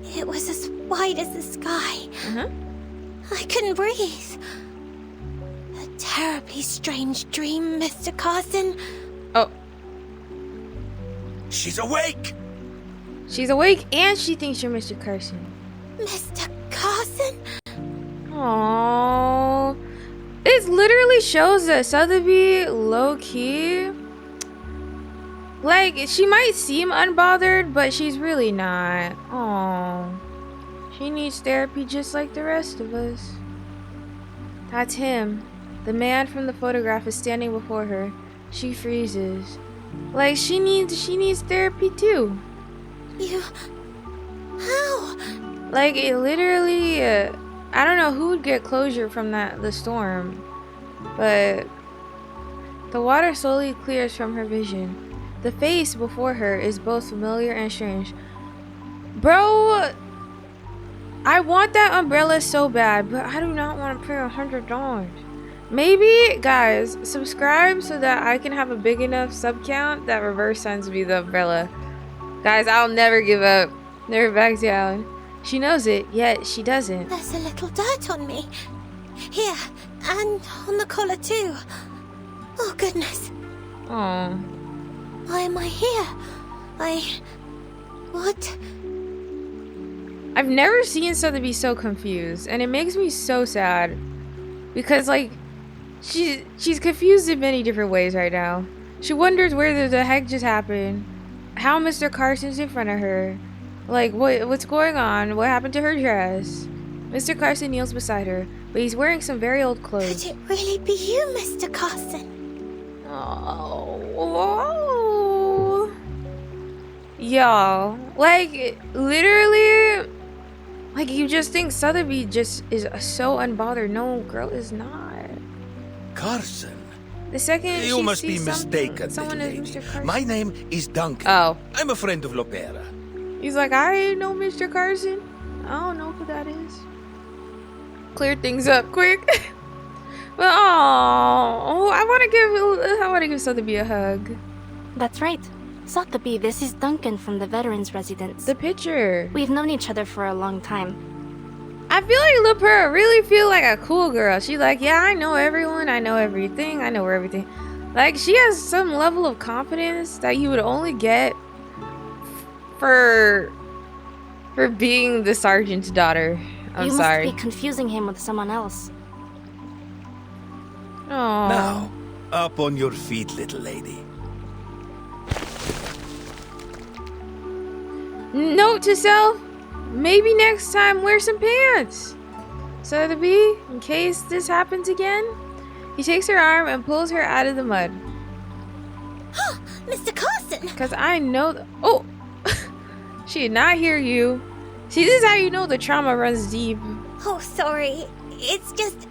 Speaker 5: It was as wide as the sky. I couldn't breathe. A terribly strange dream, Mr. Carson.
Speaker 1: Oh.
Speaker 4: She's awake!
Speaker 1: She's awake and she thinks you're Mr. Carson.
Speaker 5: Mr. Carson?
Speaker 1: Aww. It literally shows that Sotheby, low-key, Like, she might seem unbothered, but she's really not. Oh, she needs therapy just like the rest of us. That's him. The man from the photograph is standing before her. She freezes. Like, she needs therapy too.
Speaker 5: You... How?
Speaker 1: Like, it literally, I don't know who would get closure from the storm, but the water slowly clears from her vision. The face before her is both familiar and strange. Bro, I want that umbrella so bad, but I do not want to pay $100. Maybe, guys, subscribe so that I can have a big enough sub count that reverse sends me the umbrella. Guys, I'll never give up. Never back down. She knows it, yet she doesn't.
Speaker 5: There's a little dirt on me. Here, and on the collar too. Oh, goodness.
Speaker 1: Oh.
Speaker 5: Why am I here? What?
Speaker 1: I've never seen Sotheby so confused, and it makes me so sad. Because, like, she's confused in many different ways right now. She wonders where the heck just happened. How Mr. Carson's in front of her. Like, what's going on? What happened to her dress? Mr. Carson kneels beside her, but he's wearing some very old clothes.
Speaker 5: Could it really be you, Mr. Carson?
Speaker 1: Oh. Y'all. Like, literally, like, you just think Sotheby just is so unbothered. No, girl is not.
Speaker 4: Carson?
Speaker 1: The second
Speaker 4: You
Speaker 1: she
Speaker 4: must be
Speaker 1: sees
Speaker 4: mistaken,
Speaker 1: someone
Speaker 4: little
Speaker 1: is
Speaker 4: lady.
Speaker 1: Mr. Carson.
Speaker 4: My name is Duncan.
Speaker 1: Oh.
Speaker 4: I'm a friend of Lopera.
Speaker 1: He's like, I know Mr. Carson. I don't know who that is. Clear things up quick. But I want to give Sotheby a hug.
Speaker 3: That's right. Sotheby, this is Duncan from the veterans residence.
Speaker 1: The picture.
Speaker 3: We've known each other for a long time.
Speaker 1: I feel like Lopera really feel like a cool girl. She's like, yeah, I know everyone. I know everything. I know where everything. Like, she has some level of confidence that you would only get for being the sergeant's daughter. I'm sorry.
Speaker 3: You must be confusing him with someone else.
Speaker 1: Oh.
Speaker 4: Now, up on your feet, little lady.
Speaker 1: Note to self, maybe next time wear some pants. Sotheby, in case this happens again. He takes her arm and pulls her out of the mud.
Speaker 5: Mr. Carson!
Speaker 1: Because I know oh! She did not hear you. See, this is how you know the trauma runs deep.
Speaker 5: Oh, sorry. It's just...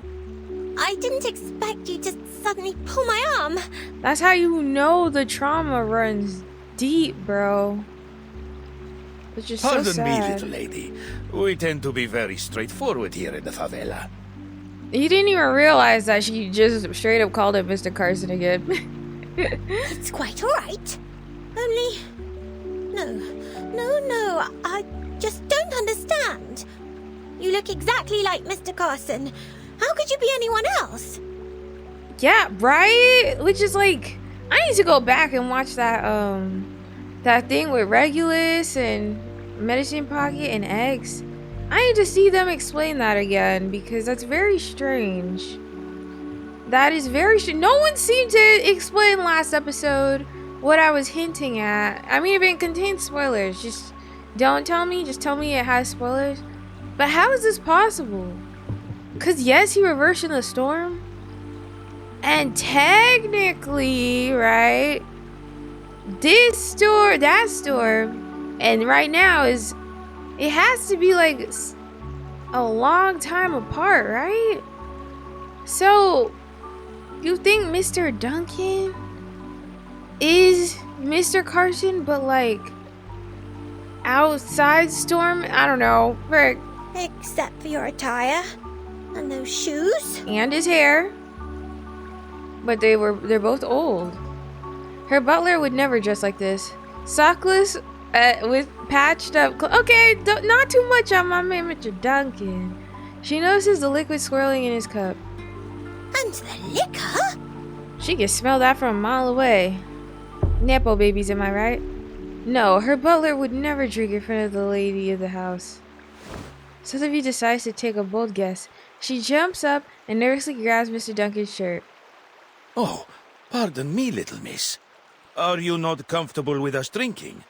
Speaker 5: I didn't expect you to suddenly pull my arm.
Speaker 1: That's how you know the trauma runs deep, bro. It's just
Speaker 4: Pardon
Speaker 1: so sad.
Speaker 4: me, little lady. We tend to be very straightforward here in the favela.
Speaker 1: He didn't even realize that she just straight up called him Mr. Carson again.
Speaker 5: It's quite alright. Only... No, I just don't understand. You look exactly like Mr. Carson. How could you be anyone else?
Speaker 1: Yeah, right? Which is like, I need to go back and watch that thing with Regulus and Medicine Pocket and Eggs. I need to see them explain that again because that's very strange. That is very strange. No one seemed to explain last episode what I was hinting at. I mean, if it contains spoilers, just don't tell me. Just tell me it has spoilers. But how is this possible? Because yes, he reversed in the storm. And technically, right, that storm, and right now it has to be like a long time apart, right? So, you think Mr. Duncan is Mr. Carson, but like outside storm? I don't know. Frick.
Speaker 5: Except for your attire and those shoes.
Speaker 1: And his hair. But they're both old. Her butler would never dress like this. Sockless with patched up okay, not too much on my man Mr. Duncan. She notices the liquid swirling in his cup.
Speaker 5: And the liquor?
Speaker 1: She can smell that from a mile away. Nepo babies, am I right? No, her butler would never drink in front of the lady of the house. Sotheby decides to take a bold guess. She jumps up and nervously grabs Mr. Duncan's shirt.
Speaker 4: Oh, pardon me, little miss. Are you not comfortable with us drinking?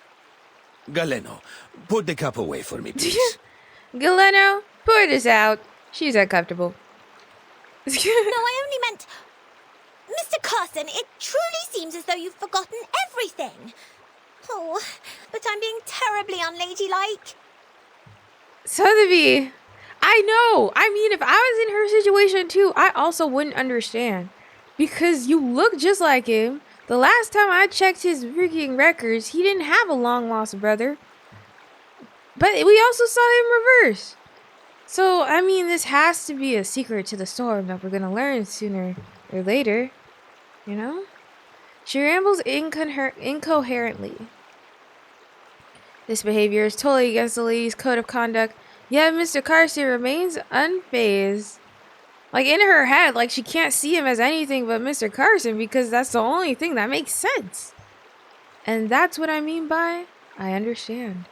Speaker 4: Galeno, put the cup away for me, please.
Speaker 1: Galeno, pour this out. She's uncomfortable.
Speaker 5: No, I only meant... Mr. Carson, it truly seems as though you've forgotten everything. Oh, but I'm being terribly unladylike.
Speaker 1: Sotheby, I know. I mean, if I was in her situation too, I also wouldn't understand. Because you look just like him. The last time I checked his freaking records, he didn't have a long-lost brother. But we also saw him reverse. So, I mean, this has to be a secret to the storm that we're going to learn sooner or later. You know? She rambles incoherently. This behavior is totally against the lady's code of conduct, yet Mr. Carson remains unfazed. Like, in her head, like, she can't see him as anything but Mr. Carson because that's the only thing that makes sense. And that's what I mean by, I understand.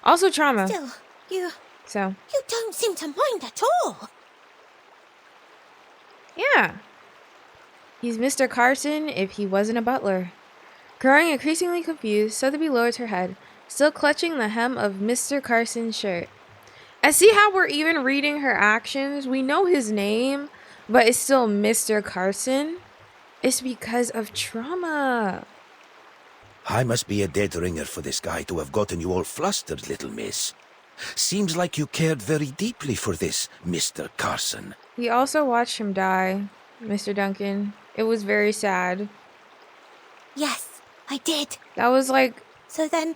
Speaker 1: Also trauma.
Speaker 5: Still, you don't seem to mind at all.
Speaker 1: Yeah. He's Mr. Carson if he wasn't a butler. Growing increasingly confused, Sotheby lowers her head, still clutching the hem of Mr. Carson's shirt. And see how we're even reading her actions? We know his name, but it's still Mr. Carson. It's because of trauma.
Speaker 4: I must be a dead ringer for this guy to have gotten you all flustered, little miss. Seems like you cared very deeply for this, Mr. Carson.
Speaker 1: We also watched him die, Mr. Duncan. It was very sad.
Speaker 5: Yes, I did.
Speaker 1: That was like...
Speaker 5: So then...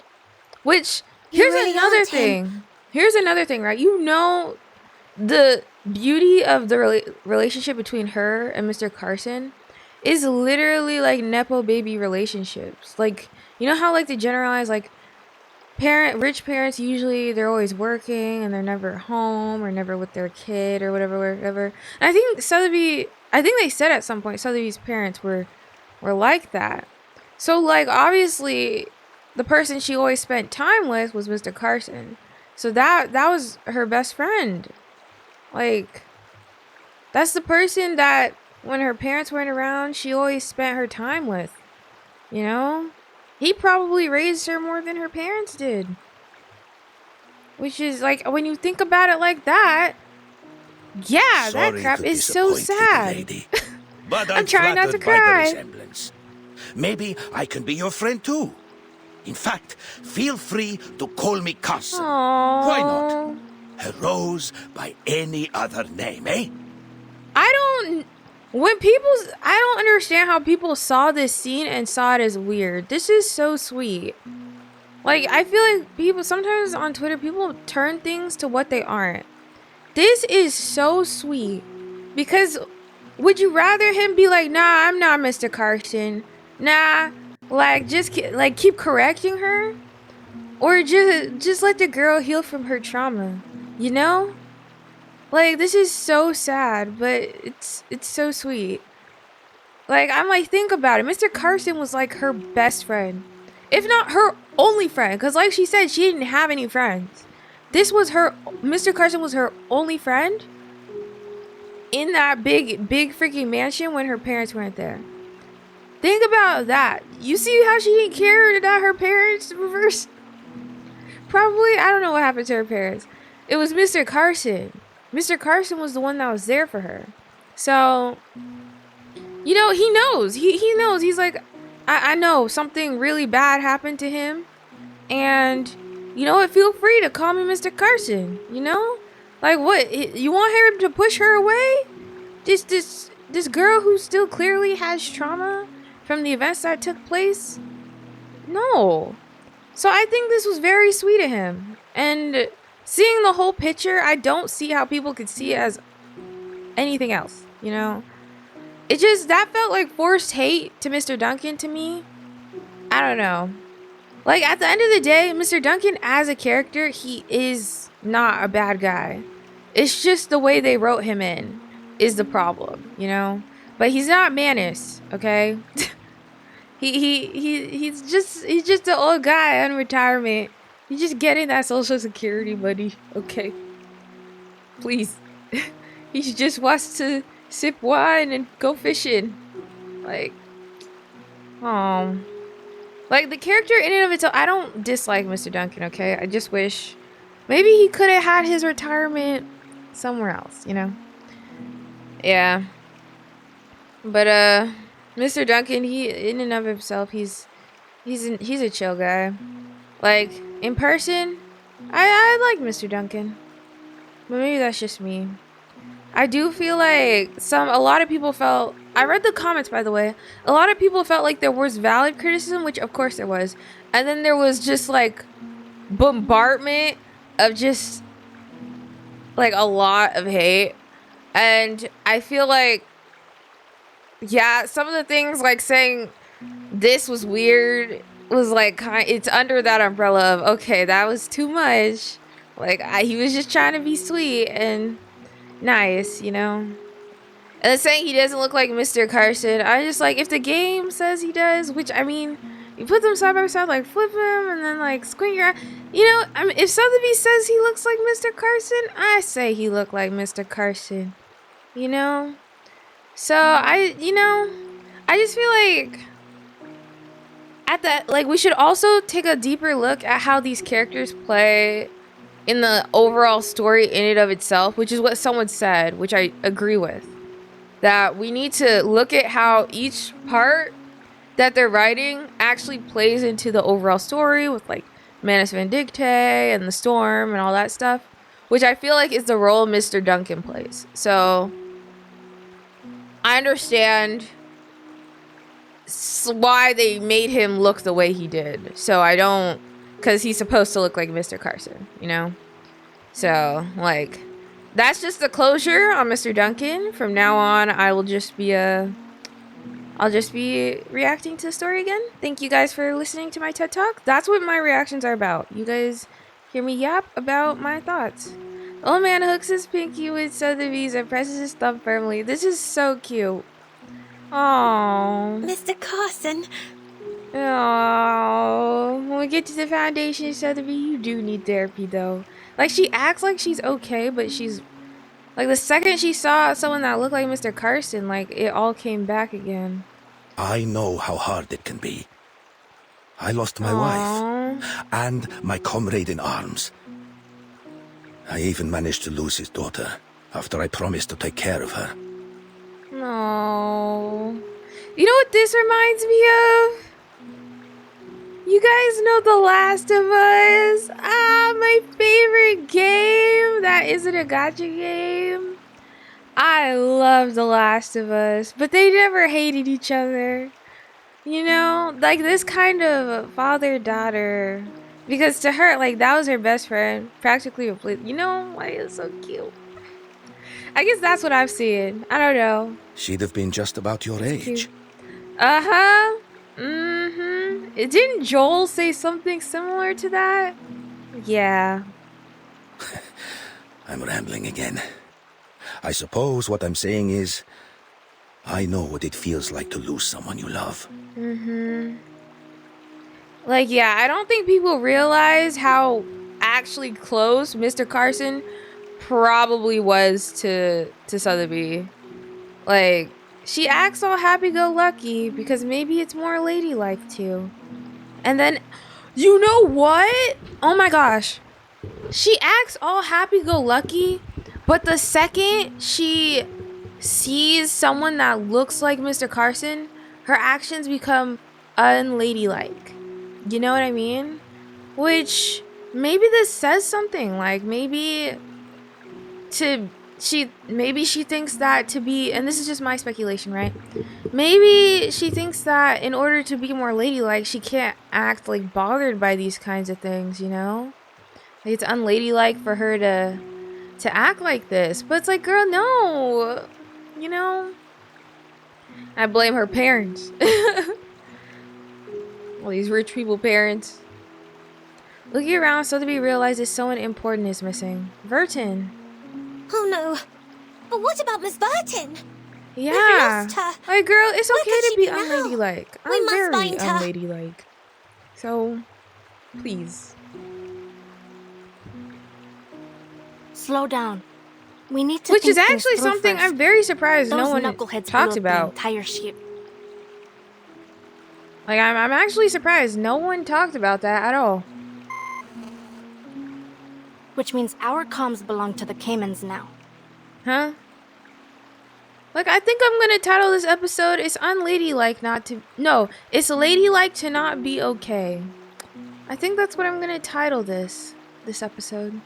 Speaker 1: Which,
Speaker 5: You
Speaker 1: here's
Speaker 5: really
Speaker 1: another
Speaker 5: aren't him.
Speaker 1: thing. Here's another thing, right? You know the beauty of the relationship between her and Mr. Carson is literally like Nepo baby relationships. Like, you know how like they generalize like rich parents usually they're always working and they're never home or never with their kid or whatever. And I think they said at some point Sotheby's parents were like that. So like obviously the person she always spent time with was Mr. Carson. So that was her best friend. Like, that's the person that when her parents weren't around, she always spent her time with. You know? He probably raised her more than her parents did. Which is like, when you think about it like that, yeah, that crap is so sad.
Speaker 4: Lady, but
Speaker 1: I'm trying not to
Speaker 4: flattered by the
Speaker 1: cry.
Speaker 4: resemblance. Maybe I can be your friend too. In fact, feel free to call me Carson.
Speaker 1: Aww.
Speaker 4: Why not? A rose by any other name, eh?
Speaker 1: I don't understand how people saw this scene and saw it as weird. This is so sweet. Like, I feel like people, sometimes on Twitter, people turn things to what they aren't. This is so sweet. Because, would you rather him be like, nah, I'm not Mr. Carson. Nah, like, just, like, keep correcting her? Or just let the girl heal from her trauma, you know? Like, this is so sad, but it's so sweet. Like, I'm like, think about it. Mr. Carson was like her best friend. If not her only friend. Because like she said, she didn't have any friends. Mr. Carson was her only friend in that big freaking mansion when her parents weren't there. Think about that. You see how she didn't care that her parents reversed? Probably, I don't know what happened to her parents. It was Mr. Carson. Mr. Carson was the one that was there for her. So, you know, he knows. He knows. He's like, I know something really bad happened to him. And, you know what? Feel free to call me Mr. Carson. You know? Like, what? You want her to push her away? This girl who still clearly has trauma from the events that took place? No. So I think this was very sweet of him. And seeing the whole picture, I don't see how people could see it as anything else, you know? It just, that felt like forced hate to Mr. Duncan to me. I don't know. Like, at the end of the day, Mr. Duncan as a character, he is not a bad guy. It's just the way they wrote him in is the problem, you know? But he's not Manus, okay? He's just an old guy on retirement. He's just getting that Social Security money, okay? Please. He just wants to sip wine and go fishing. Like, oh. Like, the character in and of itself, I don't dislike Mr. Duncan, okay? I just wish maybe he could have had his retirement somewhere else, you know? Yeah. But, Mr. Duncan, he, in and of himself, he's a chill guy. Like, in person, I like Mr. Duncan. But maybe that's just me. I do feel like a lot of people felt, I read the comments, by the way, a lot of people felt like there was valid criticism, which of course there was, and then there was just like bombardment of just like a lot of hate. And I feel like, yeah, some of the things like saying this was weird was like it's under that umbrella of, okay, that was too much. Like, he was just trying to be sweet and nice, you know? And then saying he doesn't look like Mr. Carson, I just like, if the game says he does, which, I mean, you put them side by side, like flip him and then like squint your eye. You know, I mean, if Sotheby says he looks like Mr. Carson, I say he looked like Mr. Carson, you know? So I just feel like at that, like, we should also take a deeper look at how these characters play in the overall story in and of itself, which is what someone said, which I agree with. That we need to look at how each part that they're writing actually plays into the overall story with like Manus Vindictae and the Storm and all that stuff, which I feel like is the role Mr. Duncan plays. So I understand why they made him look the way he did. So I don't, because he's supposed to look like Mr. Carson, you know? So, like, that's just the closure on Mr. Duncan. From now on, I will just be, I'll just be reacting to the story again. Thank you guys for listening to my TED Talk. That's what my reactions are about. You guys hear me yap about my thoughts. Old man hooks his pinky with Sotheby's and presses his thumb firmly. This is so cute. Aww.
Speaker 5: Mr. Carson.
Speaker 1: Oh, when we get to the foundation, Sotheby, you do need therapy, though. Like, she acts like she's okay, but she's... Like, the second she saw someone that looked like Mr. Carson, like, it all came back again.
Speaker 4: I know how hard it can be. I lost my wife and my comrade in arms. I even managed to lose his daughter after I promised to take care of her.
Speaker 1: No. You know what this reminds me of? You guys know The Last of Us? My favorite game that isn't a gacha game. I love The Last of Us, but they never hated each other. You know, like this kind of father-daughter. Because to her, like, that was her best friend. Practically replaced. You know, like, it's so cute. I guess that's what I'm seeing. I don't know.
Speaker 4: She'd have been just about your age.
Speaker 1: Uh-huh. Mm-hmm. Didn't Joel say something similar to that? Yeah.
Speaker 4: I'm rambling again. I suppose what I'm saying is, I know what it feels like to lose someone you love.
Speaker 1: Mm-hmm. Like, yeah, I don't think people realize how actually close Mr. Carson probably was to Sotheby. Like, she acts all happy-go-lucky because maybe it's more ladylike too. And then, you know what? Oh my gosh. She acts all happy-go-lucky, but the second she sees someone that looks like Mr. Carson, her actions become unladylike. You know what I mean? Which, maybe this says something. Like, maybe she thinks that to be, and this is just my speculation, right? Maybe she thinks that in order to be more ladylike, she can't act like bothered by these kinds of things, you know? Like, it's unladylike for her to act like this. But it's like, girl, no. You know? I blame her parents. All these rich people parents. Looking around, Sotheby realizes someone important is missing. Verton.
Speaker 5: Oh no. But what about Miss Burton?
Speaker 1: Yeah.
Speaker 5: We've lost her.
Speaker 1: Like, girl, it's
Speaker 5: Where
Speaker 1: okay
Speaker 5: could
Speaker 1: to
Speaker 5: she
Speaker 1: be
Speaker 5: be now?
Speaker 1: unladylike.
Speaker 5: We
Speaker 1: I'm
Speaker 5: must
Speaker 1: very
Speaker 5: find her.
Speaker 1: unladylike. So, please.
Speaker 3: Slow down. We need to
Speaker 1: Which
Speaker 3: think
Speaker 1: is
Speaker 3: things
Speaker 1: actually
Speaker 3: through
Speaker 1: something
Speaker 3: first.
Speaker 1: I'm very surprised
Speaker 3: Those
Speaker 1: no one
Speaker 3: knuckleheads
Speaker 1: talks
Speaker 3: blew up the
Speaker 1: about.
Speaker 3: entire ship.
Speaker 1: Like, I'm actually surprised no one talked about that at all.
Speaker 3: Which means our comms belong to the Caymans now.
Speaker 1: Huh? Like, I think I'm gonna title this episode, It's Unladylike Not to... No, It's Ladylike to Not Be Okay. I think that's what I'm gonna title this episode.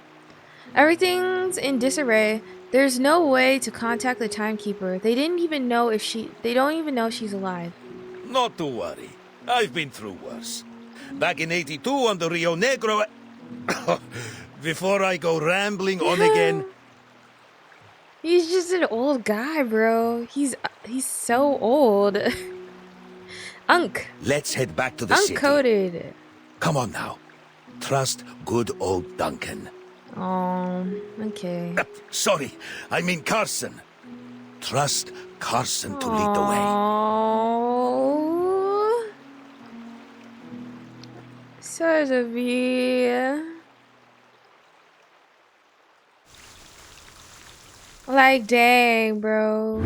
Speaker 1: Everything's in disarray. There's no way to contact the timekeeper. They don't even know if she's alive.
Speaker 4: Not to worry. I've been through worse. Back in 82 on the Rio Negro... Before I go rambling on again...
Speaker 1: He's just an old guy, bro. He's so old. Unk.
Speaker 4: Let's head back to the city.
Speaker 1: Uncoded.
Speaker 4: Come on now. Trust good old Duncan.
Speaker 1: Oh, okay.
Speaker 4: Sorry, I mean Carson. Trust Carson to lead the way.
Speaker 1: Oh, Sotheby. Like, dang, bro.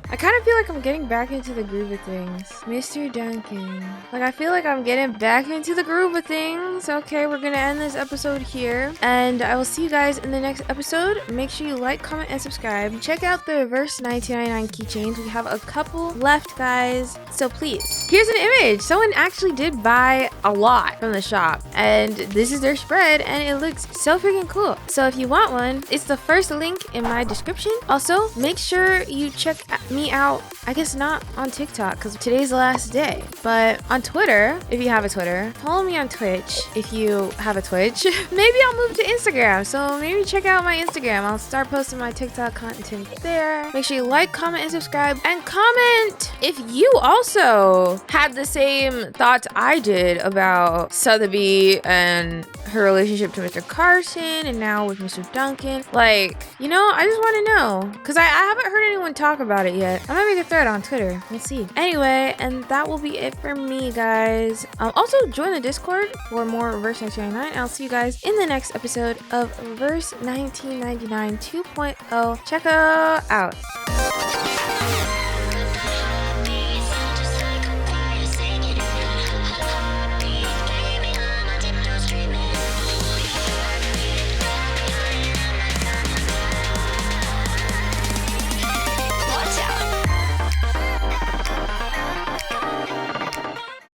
Speaker 1: I kind of feel like I'm getting back into the groove of things. Mr. Duncan. Like, I feel like I'm getting back into the groove of things. Okay, we're gonna end this episode here. And I will see you guys in the next episode. Make sure you like, comment, and subscribe. Check out the reverse 1999 keychains. We have a couple left, guys. So please. Here's an image. Someone actually did buy a lot from the shop. And this is their spread. And it looks so freaking cool. So if you want one, it's the first link in my description. Also, make sure you check me out, I guess not on TikTok because today's the last day, but on Twitter, if you have a Twitter. Follow me on Twitch if you have a Twitch. Maybe I'll move to Instagram, so maybe check out my Instagram. I'll start posting my TikTok content there. Make sure you like, comment, and subscribe, and comment if you also had the same thoughts I did about Sotheby and her relationship to Mr. Carson and now with Mr. Duncan. Like, you know, I just want to know because I haven't heard anyone talk about it yet. I might make a thread on Twitter. We'll see. Anyway, and that will be it for me, guys. Also, join the Discord for more Reverse 1999. I'll see you guys in the next episode of Reverse 1999 2.0. Check out.